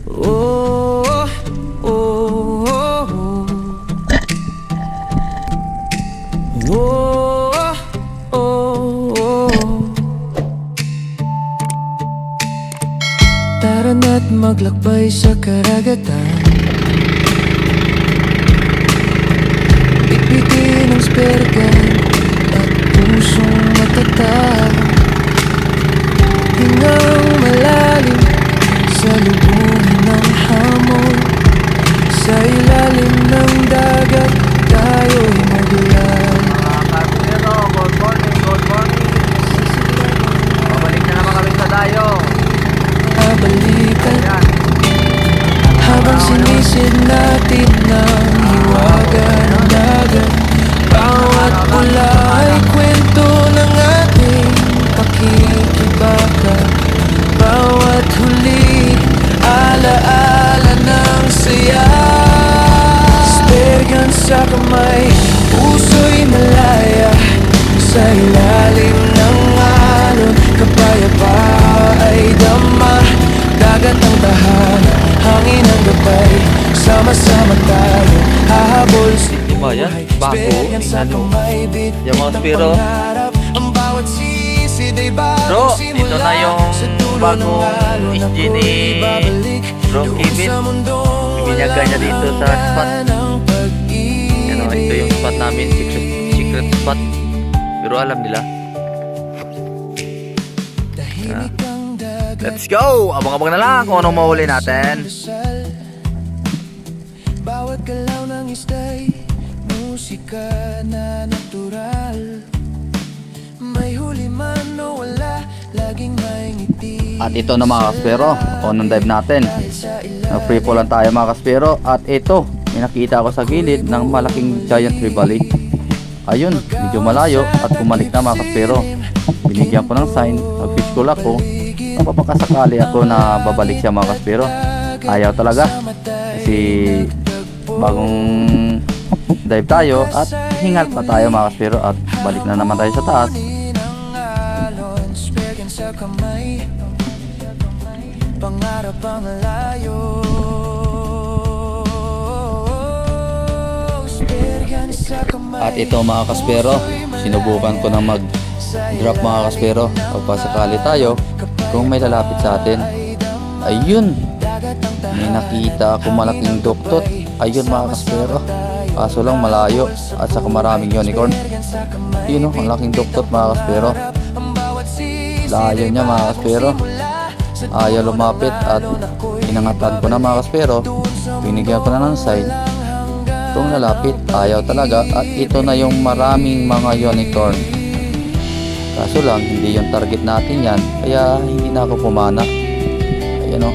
Oh, oh, oh, oh, oh, oh. Tara na't maglakbay sa karagatan, bitbitin ang spergan at pusong matatag. Hingang malalim sa lubungin ng hamon, sa ilalim ng dagat tayo'y magulay. Kasero, good morning, good morning. Pabalik na naman kami sa dayo. Balikan Ayan. habang sinisid natin ng hiwaga ng dagat. Bawat pula ay kwento ng ating pakikibaka. Bawat huli, alaala ng saya. Spergan sa kamay, puso'y malaya. Sa ilalim ng alon, kapayapa ay dama. Dagat ang tahanan, hangin ang gabay. Sama-sama tayo, hahabol sa Diba yan? Bago, Spergan sa tingnan mo. kamay, bit Yung mga ng spiro. pangarap. Ang bawat sisid ay Bro, bagong simula. ito na yung Sa dulo ng bagong alon, SG ni ako'y babalik. Bro Doon Kevin. sa mundong Binyagan niya dito sa walang spot. hangganang pag-ibig. Yan o, ito yung spot namin, secret spot. Pero alam nila. Tahimik ang dagat. Let's go! Abang-abang na lang kung anong mahuli natin. Bawat galaw ng istay, musika na natural. May huli man o wala, laging may ngiti. At ito na mga kaspero, on dive natin. Free fall lang tayo mga kaspero. At ito, may nakita ako sa gilid ng malaking giant trevally. Ayun, medyo malayo at bumalik na mga kaspero. Binigyan ko ng sign, mag-fish call ako. Napapakasakali ako na babalik siya mga kaspero. Ayaw talaga. Kasi bagong dive tayo at hingal pa tayo mga kaspero. At balik na naman tayo sa taas. Pangarap ang layo. At ito mga kaspero, sinubukan ko na mag-drop mga kaspero. Pagpasakali tayo kung may lalapit sa atin. Ayun, may nakita ako malaking duktot. Ayun mga kaspero, kaso lang malayo at saka maraming unicorn. Yun o, ang laking duktot mga kaspero. Layo niya mga kaspero. Ayaw lumapit at inangatan ko na mga kaspero. Binigyan ko na ng sign. Itong lalapit, ayaw talaga. At ito na yung maraming mga unicorn. Kaso lang, hindi yung target natin yan. Kaya hindi na ako pumana. Ayan o.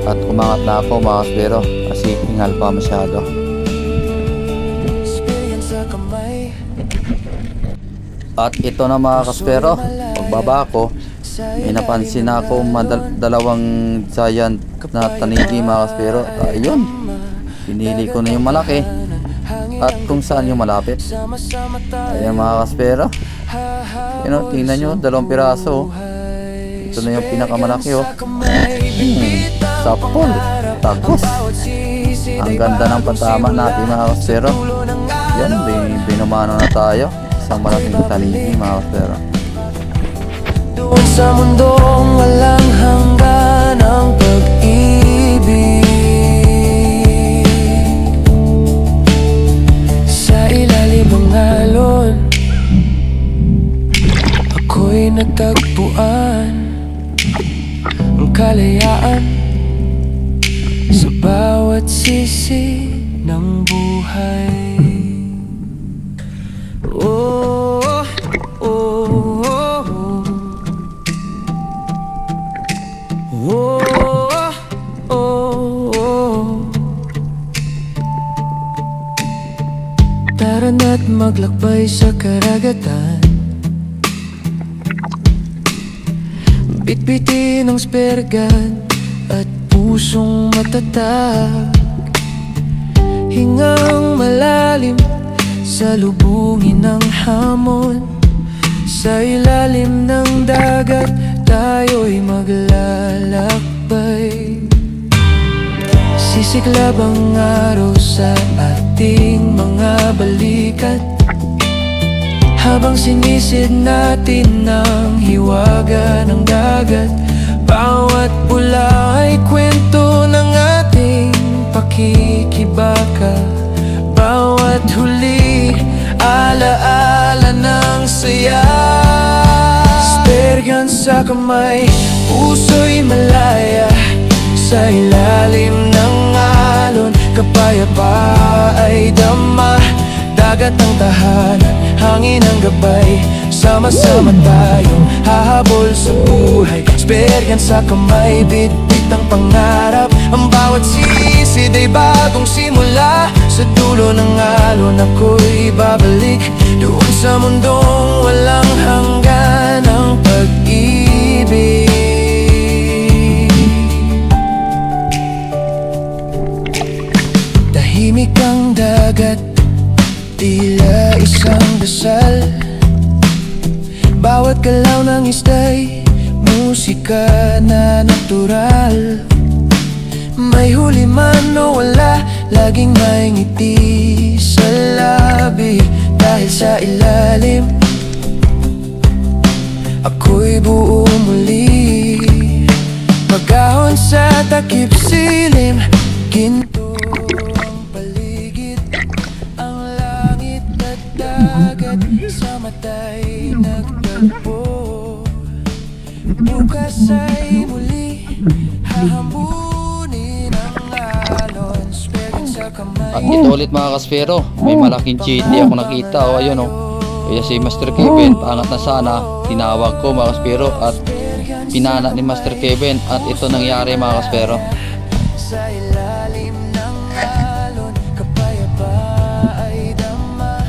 At umangat na ako mga kaspero. Kasi hingal pa masyado. At ito na mga kaspero, pagbaba ko, may napansin na ako dalawang giant na tanigi mga kaspero. Ayun, pinili ko na yung malaki at kung saan yung malapit. Ayan mga kaspero, yun o, tingnan nyo, dalawang piraso. Ito na yung pinakamalaki o. Sapol, tagos. Ang ganda ng pantama natin mga kaspero. Yan, binumano na tayo. Isang malaking tanigi mga kaspero. Doon sa mundong walang hangganang pag-ibig. Sa ilalim ng alon, ako'y nagtagpuan ang kalayaan sa bawat sisi ng buhay. Oh, oh, oh, oh. Oh, oh, oh. Tara na't maglakbay sa karagatan, bitbitin ang spergan at pusong matatag. Hingang malalim sa lubungin ng hamon, sa ilalim ng dagat tayo'y maglalakbay. Sisiklab ang araw sa ating mga balikat, habang sinisid natin ang hiwaga ng dagat. Bawat pula ay kwento ng ating pakikibaka, bawat huli alaala ng saya. Spergan sa kamay, puso'y malaya sa ilalim ng alon. Kapayapa ay dama, dagat ang tahanan, hangin ang gabay. Sama-sama tayong hahabol sa buhay. Spergan sa kamay, bitbit ang pangarap. Ang bawat sisid ay bagong simula. Sa dulo ng alon ako'y babalik, doon sa mundong walang hanggan ang pag-ibig. Tahimik ang dagat, tila isang dasal. Bawat galaw ng ista'y musika na natural. May huli man o wala, laging may ngiti sa labi. Dahil sa ilalim, ako'y buo muli. Pag-ahon sa takip silim, ginto ang paligid. Ang langit at dagat sa mata'y nagtagpo. Bukas ay muli hahambunin ang alon. Spergan sa kamay. At ito ulit mga kaspero, may malaking chiti ako nakita. O ayun o, kaya si Master Kevin, paangat na sana. Tinawag ko mga kaspero at pinana ni Master Kevin. At ito nangyari mga kaspero. Sa ilalim ng alon, kapayapa ay dama,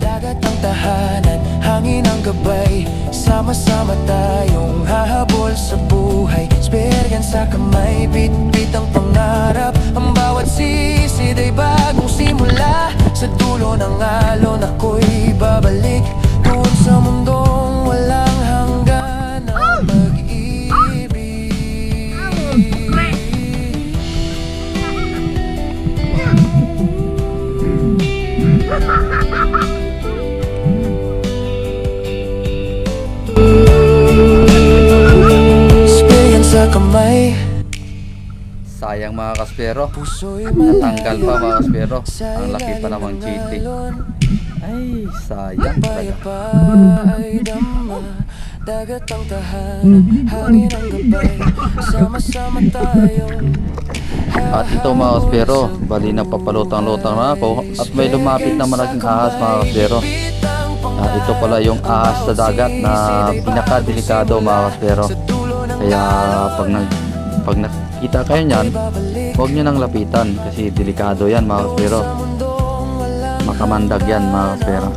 dagat ang tahanan, hangin ang gabay. Sama-sama tayong hahabol sa buhay. Spergan sa kamay, bitbit ang pangarap. Ang bawat sisid ay bagong simula. Sa dulo ng alon ako'y babalik, doon sa mundong walang hanggan ang pag-ibig. Spergan sa kamay, Sayang mga kaspero, puso'y natanggal pa mga kaspero. sa Ang laki pa ilalim namang ng chiti. alon. Ay, sayang talaga. Payapa ay dama, dagat ang tahanan, hangin ang gabay. Sama-sama tayong At ito mga kaspero, bali na papalutang-lutang na ako. At may lumapit na malaking ahas mga kaspero. Ito pala yung ahas sa dagat na pinakadelikado mga kaspero. Kaya pag nakita kayo nyan, huwag nyo nang lapitan kasi delikado yan mga kaspero. Makamandag yan mga kaspero.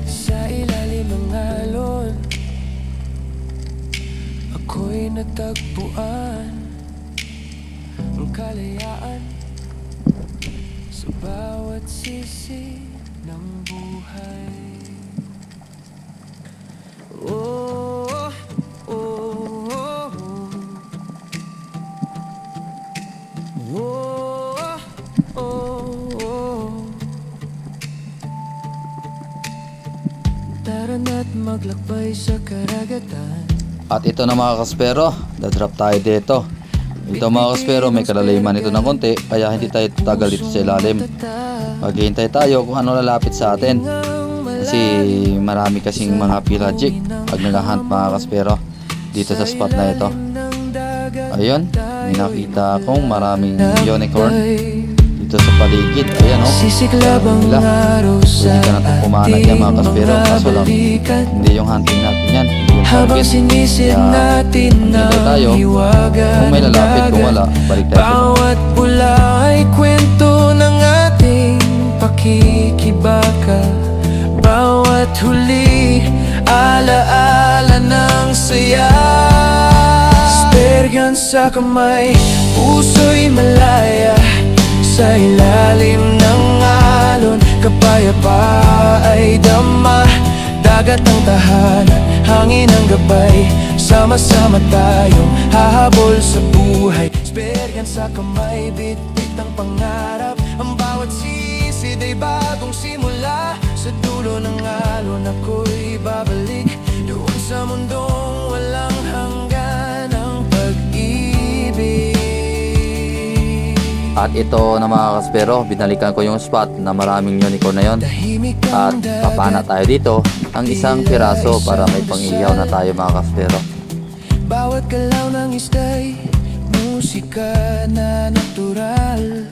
Sa ilalim ng alon, ako'y natagpuan ang kalayaan sa bawat sisi ng buhay. Oh, oh, oh, oh, oh, oh. Tara na't maglakbay sa karagatan. At ito na mga kaspero, dadrop tayo dito. Ito mga kaspero, may kalaliman ito ng konti, kaya hindi tayo tatagal dito sa ilalim. Maghihintay tayo kung ano lalapit sa atin. Kasi marami kasing mga pelagic pag nag-hunt mga kaspero dito sa spot na ito. Ayun, may nakita akong maraming unicorn dito sa paligid. Ayan o, Sisiklab ang araw sa pwede ka na itong pumanat yan mga kaspero. Kaso lang, balikat, hindi yung hunting natin yan, hindi yung habang target. sinisid Kaya, natin hintay tayo. ang hiwaga Kung may ng lalapit, kung wala, dagat. balik tayo sa Bawat pula ay kwento ng ating pakikibaka, bawat huli alaala ng saya. Spergan sa kamay, puso'y malaya sa ilalim ng alon. Kapayapa ay dama, dagat ang tahanan, hangin ang gabay. Sama-sama tayong hahabol sa buhay. Spergan sa kamay, bit-bit ang pangarap. Ang bawat sisid ay bagong simula. Sa dulo ng alon ako'y babalik doon sa mundong walang hanggan ang pag-ibig. At ito na mga kaspero, binalikan ko yung spot na maraming unicorn na yon. At papana tayo dito ang isang piraso para may pang-ihaw na tayo mga kaspero. Bawat galaw ng isda'y musika na natural.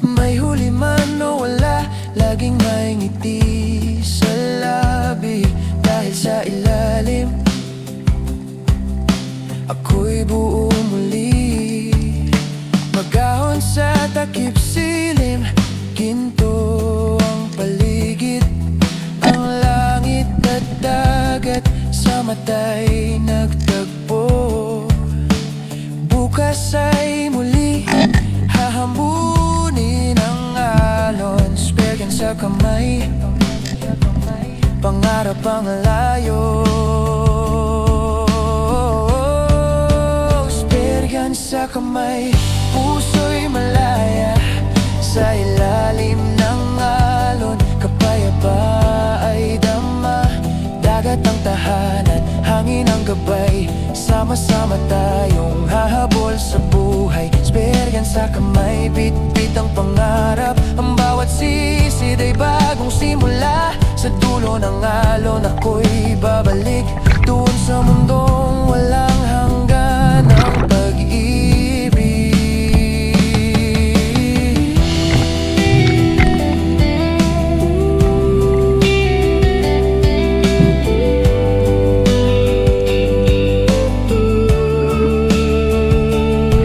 May huli man o wala, laging may ngiti sa labi. Dahil sa ilalim, ako'y buo muli. Magahon sa takip silim, ginto ang paligid. Ang langit at dagat sa mata'y nagtagpo. Bukas ay muli hahambunin ang alon. Spergan sa kamay, pangarap ang layo. Spergan sa kamay, puso'y malaya sa ilalim ng alon. Kapayapa ay dama, dagat ang tahanan, hangin ang gabay. Sama-sama tayong hahabol sa buhay. Spergan sa kamay, bit-bit ang pangarap. Ang bawat sisid ay bagong simula. Sa dulo ng alon ako'y babalik doon sa mundong walang hanggan ang pag-ibig.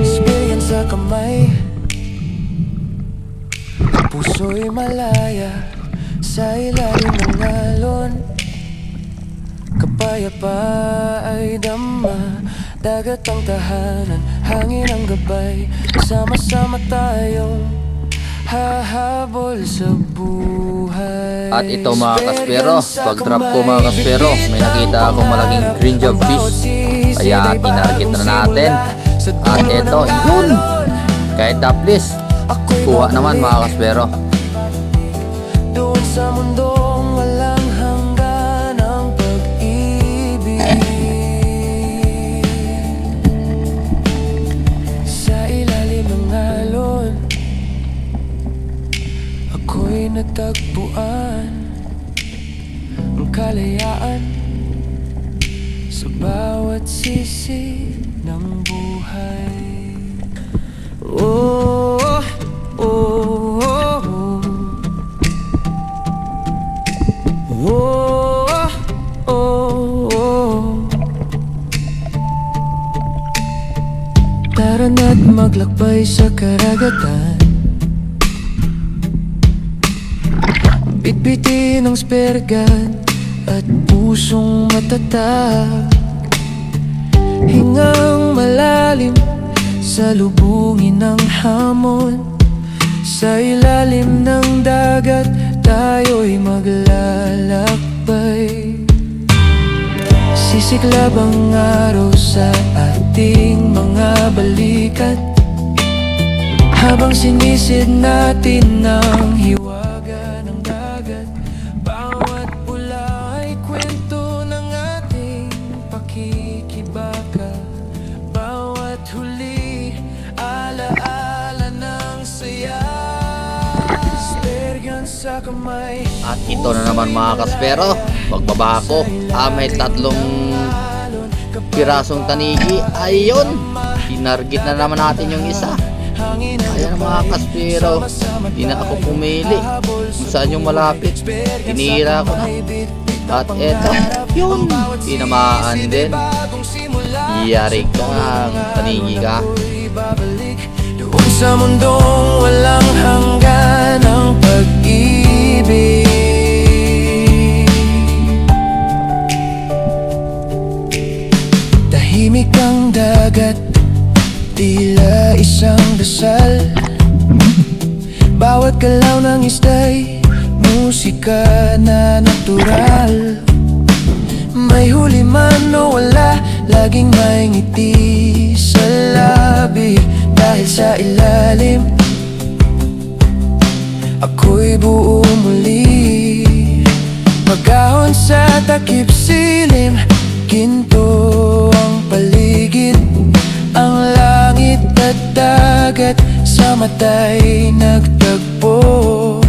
Spergan sa kamay, puso'y malaya sa ilalim ng alon. Kapayapa ay dama, dagat ang tahanan, hangin ang gabay. Sama-sama tayong hahabol sa buhay. At ito mga kaspero, pag drop ko mga kaspero, may nakita akong malaking green job fish. Kaya tinarget na natin. At ito, yun! Kahit taplis, kuha naman mga kaspero. Doon sa mundong walang hanggan ang pag-ibig. Sa ilalim ng alon, ako'y natagpuan ang kalayaan sa bawat sisi ng buhay. Oh, oh, oh, oh. Oh, oh, oh. Tara na't maglakbay sa karagatan. Bitbitin ang spergan at pusong matatag. Hingang malalim sa lubungin ng hamon. Sa ilalim ng dagat tayo'y maglalakbay. Sisiklab ang araw sa ating mga balikat, habang sinisid natin ang hiwaga ng dagat. Bawat pula ay kwento ng ating pakikibaka. Bawat huli, alaala ng saya. Spergan sa kamay. At ito na naman mga kaspero, pagbaba ko, may tatlong pirasong tanigi. Ayun, tinarget na naman natin yung isa. Ayan mga kaspero, di na ako pumili kung saan yung malapit, tinira ko na. At eto, yun, tinamaan din. Iyari ka, tanigi ka. Doon sa mundong walang hanggan ang pag-ibig. Tahimik ang dagat, tila isang dasal. Bawat galaw ng isda'y musika na natural. May huli man o wala, laging may ngiti sa labi. Dahil sa ilalim, ako'y buo muli. Pag-ahon sa takip silim, ginto ang paligid. Ang langit at dagat sa mata'y nagtagpo.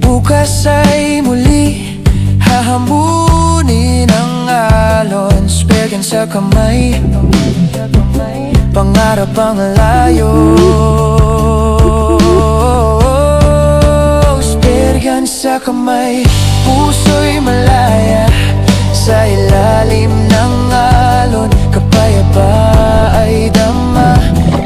Bukas ay muli hahambunin ang alon. Spergan sa kamay, pangarap ang layo. Spergan sa kamay, puso'y malaya sa ilalim ng alon. Kapayapa ay dama,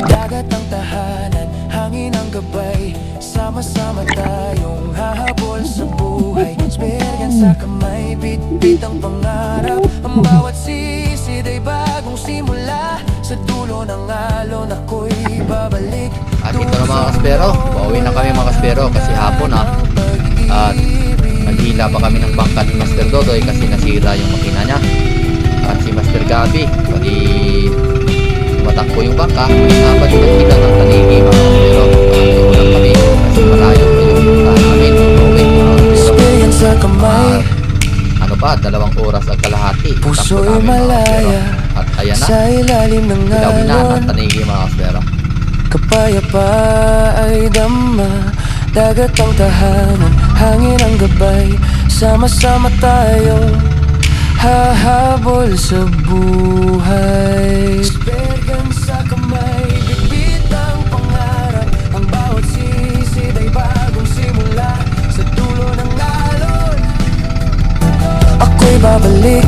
dagat ang tahanan, hangin ang gabay. Sama-sama tayong hahabol sa buhay. Spergan sa kamay, bit-bit ang pangarap. Ang bawat sisid ay bagong simula. Sa dulo ng alon ako'y babalik. At ito na mga kaspero, pauwi na kami mga kaspero kasi hapon na. At naghila pa kami ng bangka ni Master Dodoy kasi nasira yung makina niya. At si Master Gabi, pati matakbo yung bangka, dapat naghila ng tanigi mga kaspero. Ulang kami kasi malayo pa yung puntahan namin. Pauwi mga kaspero. Spergan sa kamay, Ano pa, 2 oras at kalahati. puso'y Takbo namin, mga kaspero. malaya At ayan na, sa ilalim ng ilawin na alon. ng tanigi mga kaspero. Kapayapa ay dama, dagat ang tahanan, hangin ang gabay. Sama-sama tayong hahabol sa buhay. Spergan sa kamay, bit-bit ang pangarap. Ang bawat sisid ay bagong simula. Sa dulo ng alon, ako'y babalik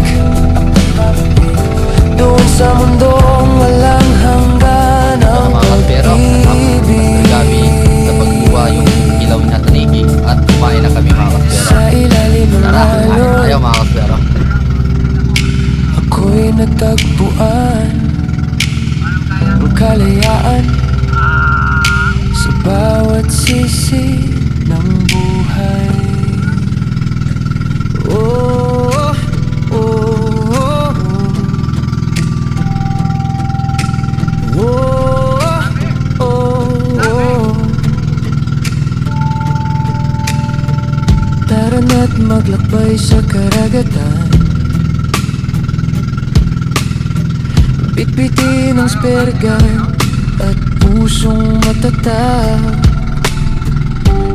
doon sa mundong walang hanggan. Ang Mga kaspero, pag-ibig Gabi sa pagkuha yung ilaw na tanigi at kumain na kami mga kaspero. sa ilalim ng Tara, kumain alon, tayo mga kaspero. ako'y nagtagpuan ang kalayaan sa bawat sisi ng buhay. Oh, oh, oh, oh, oh, oh. Tara na't maglakbay sa karagatan. Bitbitin ang spergan at pusong matatag.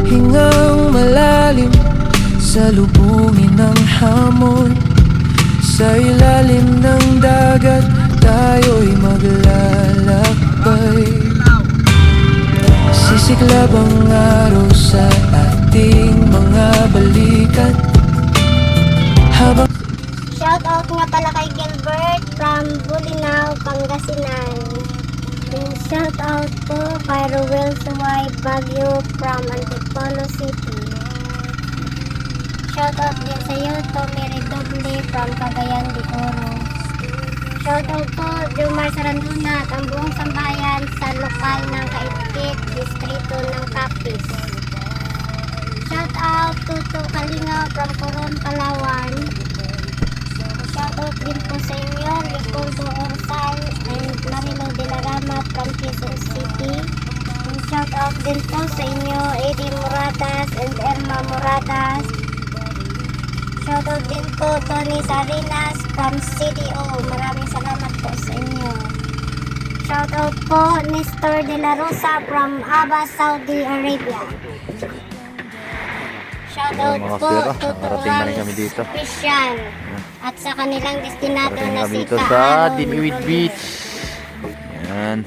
Hingang malalim sa lubungin ng hamon. Sa ilalim ng dagat tayo'y maglalakbay. Sisiklab ang araw sa ating mga balikat. Habang Shout out nga pala kay Gilbert from Bulinaw, Pangasinan. And shout out po kay Ruel Suway Baguio from Antipolo City. Shout out din sa iyo, Tommy Redoble from Cagayan de Oro. Shout out po Jomar Saranduna at ang buong sambahayan sa lokal ng Kaitkit, distrito ng Capiz. Shout out to Kalinga from Coron, Palawan. Shoutout din po sa inyo, Leopoldo Orsal and Marilo de la Rama from Quezon City. And shoutout din po sa inyo, Eddie Moradas and Erma Moradas. Shoutout din po, Tony Sarinas from CDO. Maraming salamat po sa inyo. Shoutout po, Nestor de la Rosa from Aba, Saudi Arabia. Shoutout Mga po kaspero, to nakarating na rin kami dito. Special at sa kanilang destinado Parating na kami si dito sa Taaron Dibiwid Rodriguez. Beach. Ayan.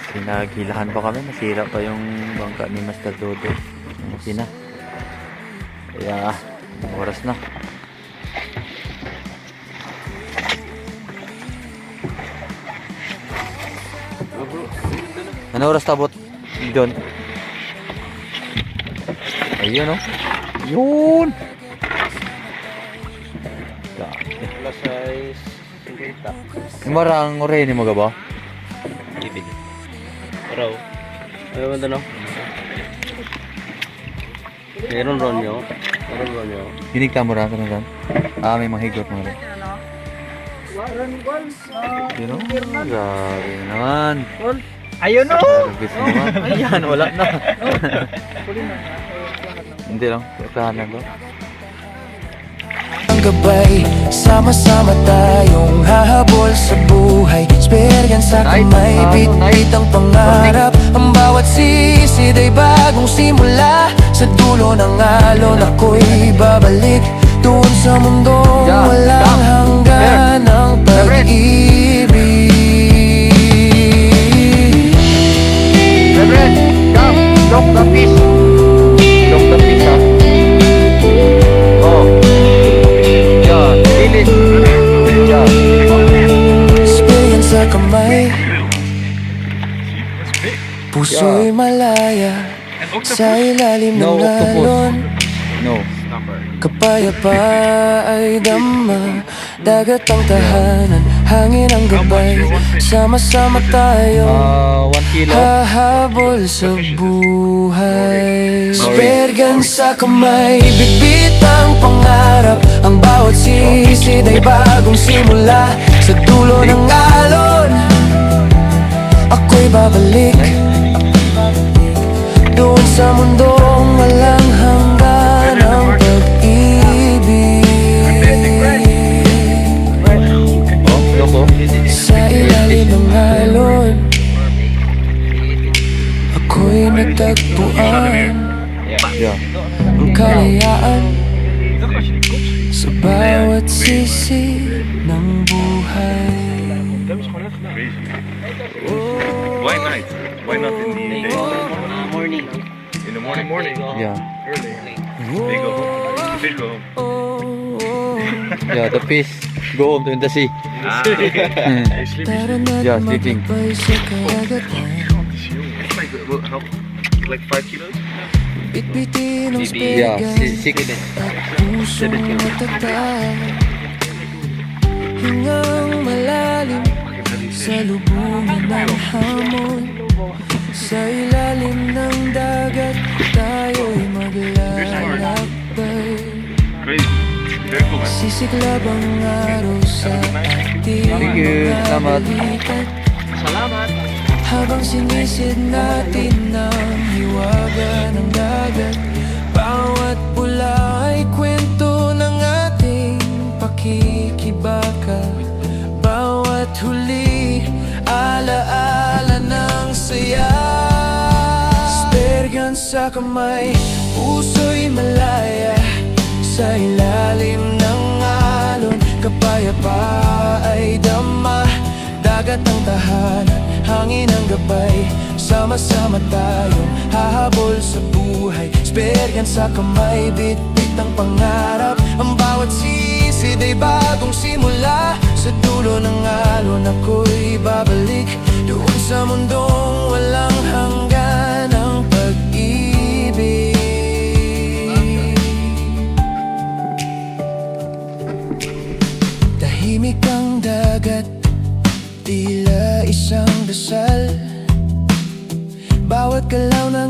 Sinaghilahan pa kami. Nasira pa yung bangka ni Master Dodo. Sina. Kaya, oras na. Ano oras tabot? Doon. Ayun, oh. Yun! Alas 6:50. Marang oray mo ga ba? Ibig. Araw. Ano ba no? Meron ron nyo. Meron ron nyo. Ginig ka mo rin, may mga higot mo rin. Yun o, grabe naman. Ayun o! Service naman. Ayan, wala na. Hindi lang, kahanan to. Ang gabay, sama-sama tayong hahabol sa buhay. Experience sa kamay, bit-bit ang pangarap. Ang bawat sisid ay bagong simula. Sa dulo ng alon ako'y babalik doon sa mundong walang hanggan ng pag-ibig. Reverend, come, drop the fish. Drop the fish, ha? Oh. Yan, lilis. Yan. Experience sa kamay, puso'y malaya sa ilalim No ng octopus. alon. No. Kapayapa ay dama, dagat ang tahanan, hangin ang gabay. Sama-sama tayo 1 kilo. hahabol sa buhay. Spergan sa kamay, bitbit ang pangarap. Ang bawat sisid ay bagong simula. Sa dulo ng alon ako'y babalik doon sa mundong walang hanggan ng pag-ibig. Oh, loko. Sa ilalim ng alon ako'y natagpuan Yeah. ang kalayaan sa bawat sisi ng buhay. Why night? Why not in the day? Morning. In the morning? Yeah. Early. They go home. The fish go home. Yeah, the fish go home to the sea. They sleep. Tara na't Yeah, sleeping. magbabay sa karagatan. It's like, how, like 5 kilos? Bitbitin ang Yeah, spergan 6. at pusong matatag. Hingang malalim sa lubungin ng hamon. Sa ilalim ng dagat tayo'y maglalakbay. Crazy. Very cool, man. Sisiklab ang araw sa ating Thank you. mga Salamat. balikat. Salamat. Habang sinisid natin ang hiwaga ng dagat. Bawat pula ay kwento ng ating pakikibaka. Bawat huli, alaala ng saya. Spergan sa kamay, puso'y malaya sa ilalim ng alon. Kapayapa ay dama, dagat ang tahanan, hangin ang gabay. Sama-sama tayong hahabol sa buhay. Spergan sa kamay, bit-bit ang pangarap. Ang bawat sisid ay bagong simula. Sa dulo ng alon ako'y babalik doon sa mundong walang hanggan ng pag-ibig. Tahimik ang dagat, tila isang dasal. Bawat galaw ng